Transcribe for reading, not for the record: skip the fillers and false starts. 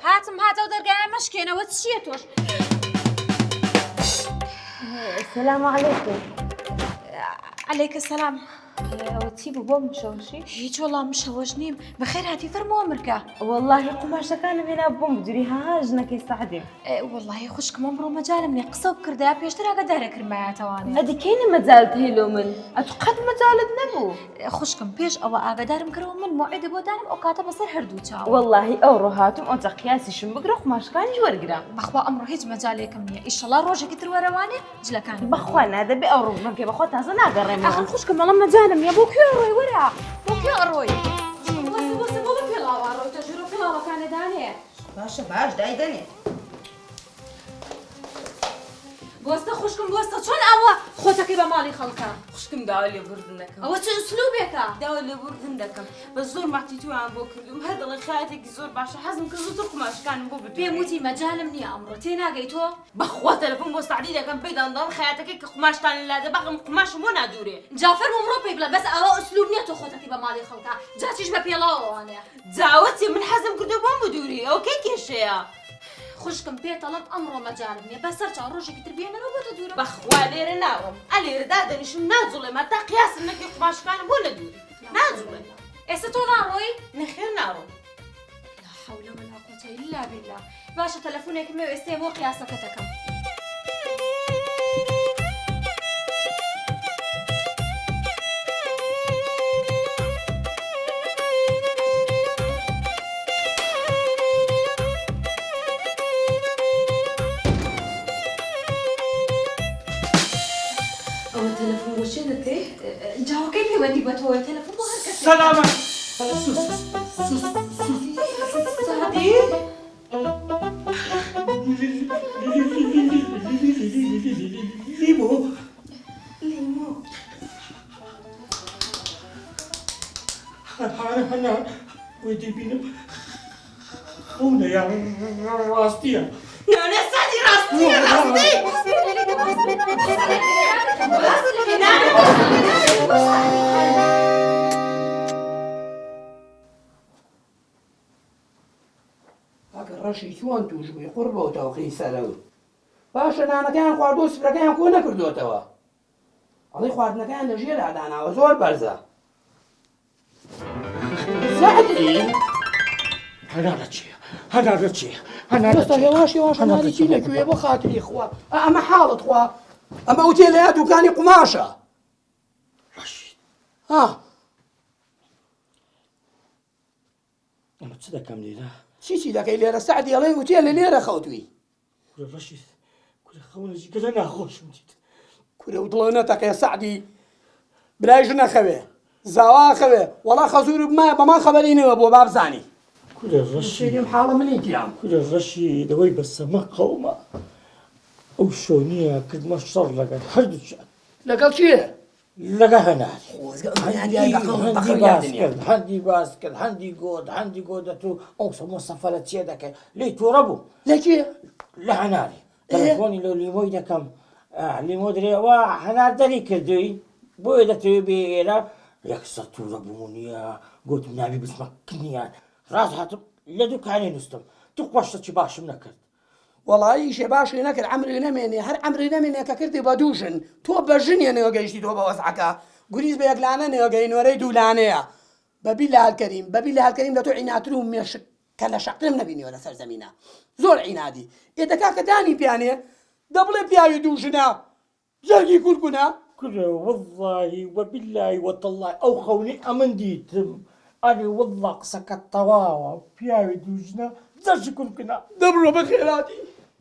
هاتم هاتە و دەرگایە مەشکێنەوە چییە تۆش؟ السلام عليكم. عليك السلام. وتسيبوا بوم مشوشي؟ هیچ وەڵام مشەوەش نیم بەخێر هاتی فەرمووە مرکە. والله قماشەکانم هێنا بۆم بدوری هاژنەکەی سەعدێ. والله خوشکم ئەمڕۆ مەجالم نییە قسە بکردە پێشتر ئاگادارەکردمایەتەوانێ. ئەدی کەینە مەجالت هێلۆ من ئەتو قەت مەجالت نەبوو. خوشکم پێش ئەوە ئاگادارم کردەوە من موعدە بۆ دانم ئەو کاتە بەسەر هەردوو چاوە. والله ئەوڕۆ هاتم ئەوجا قیاسیشم بگرە قماشەکانیش وەرگرا. بەخوا ئەمڕۆ هیچ مەجالێکم نییە ئیشەڵا ڕۆژێکی تر وەرەوانێ جلەکانی. بەخوا نادەبێ ئەو ڕۆژنەکەی بەخوا تازە ناگەڕێمەوە. ئەخەن خوشکم بەڵام مەجالم نییە بۆ کوێ ڕۆی وەرە بۆ کوێ ڕۆی؟ وەسە بۆ پێڵاوە ڕۆی تۆ ژێرۆ پێڵاوەکانەدانێ. باشە باش دایدەنێ. بۆستە خوشکم بۆستە چۆن ئەوە خۆتەکەی بە ماڵی خەڵکە؟ خوشکم داوا لێ بردن دەکەم. ئەوە چ ئوسلوبێکە؟ داوا لێ بردن دەکەم بە زۆر ماتی تویان بۆ کردم هەر دڵی خایەتێکی زۆر باشە حەزم کرد زووتر قماشەکانم بۆ بدوێ. پێم وتی مەجالم نییە ئەمڕۆ تێناگەی تۆ؟ بەخوا تەلەفۆن بۆ سعدی دەکەم پێداندڵ خایەتەکەی کە قماشتان لادە بەقم قماشم بۆ نادوورێ. جافەر ئەمڕۆ پێی بڵێ بەس ئەوە ئوسلوب نییە تۆ خۆتەکەی بە ماڵی خەڵکە جاچیش بە پێڵاوەوانەیە. جاوەتی من حەزم کردو بۆم بدووری ئەو کەی کێشەیە. خوشکم پێتەڵم ئەمڕۆ مەجالم نییە بەسەر چاو ڕۆژێکی تر بێنەرەوە بۆتە دوورە. بەخوا لێرە ناڕۆم ئەلێرەدا دەنیشم ناجوڵێم هەتا قیاسم نەکەی قماشەکانم بۆ نەدووری ناجوڵێم. ئێستا تۆ ناڕۆی؟ نەخێر ناڕۆم. لا حول ولا قوة إلا بالله. باشە تەلەفۆنێکم مێ ئێستا بۆ قیاسەکە دەکەم. ئەوە تەلەفۆن بۆ چێ دەکەی؟ جاوەکەی پەیوەندی بە تۆیە تەلەفۆن بۆ هەر کەسێک. سلامة سعدی؟ ليمو أنا ودي بينا هنا يا راستيا نانا سعدی ڕاستی ڕەشی چۆن توش بووی قوڕ بۆتەوە قیسەرەوت باشە نانەکەیان خواردۆ سفرەکەیان کۆ نەکردوێتەوە ئەڵی خواردنەکەیان لەژێر ئاداناوە زۆر بەرزە سعدی هەنا لە چیە دەستە هێواش هێواش هەناریی نەکوێ بۆ خاتری خوا ئەمە حاڵت خوا ئەمە وتێ لە دوکانی قماشە ڕەشید ها ئەمە چ دەکەم لێرە چی دەکەی لێرە سعدی ئەڵێ وتێ لە لێرە خەوتوی کورە ڕەشید کورە خەونەجی گەلە ناخۆشم دیت کورە و دڵە نەتەکەی سعدی برایش نەخەوێ زاوا خەوێ وەڵا خەزور بمایە بەمان خەبەرینەوە بۆ بابزانی کورە ڕەشید شێریم حاڵە منی تیام کورە ڕەشید ئەوەی بەسەمە قەومە ئەو شۆنیە کردمە شەڕ لەگەڵ هەردووچیان لەگەڵ چییە؟ لەگە هەناری هەندی باس کرد هەندی گۆ دەتو ئەو سەمۆ سەفەرە چیە دەکەی لی تووڕە بوو لەکێ؟ لە هەناری تەلەفۆنی لەو لیمۆی دەکەم لیمۆ درێوە هەنار دەری کردووی بۆیە دەتەوێت بێ ئێرە یەکسە تووڕە بوو نییە گوتم ناوی بچمە کنیان ڕاست هاتم لە دووکانی نووسم تو خۆشتەچی باشم نەکرد وەڵایی شێ باشی نەکرد ئەمری نەمێنێ هەر ئەمری نەمێنێ کە کردی بە دووژن تۆ بەژنیە نێوەگەیشتی تۆ بە وەزعەکە گوریز بە یەکلانە نێوەگەی نوەرەی دوولانەیە بەبی لە هەلکەریم لە تۆ عیناتر و مێشک کە لە شەقرم نەبینیوە لەسەر زەمینە زۆر عینادی ئێدەکا کە دانی پیانێ دەبڵێ پیاوی دووژنە زەرگی کورکوونە کورە وەڵڵاهی وەبیللای وەتەڵڵای ئەو خەونی ئەمن دیتم ئەری وەڵڵا قسەکەت تەواوە پیاوی دووژنە زەرجی کورکوونە دەبڕۆ بە خێراتی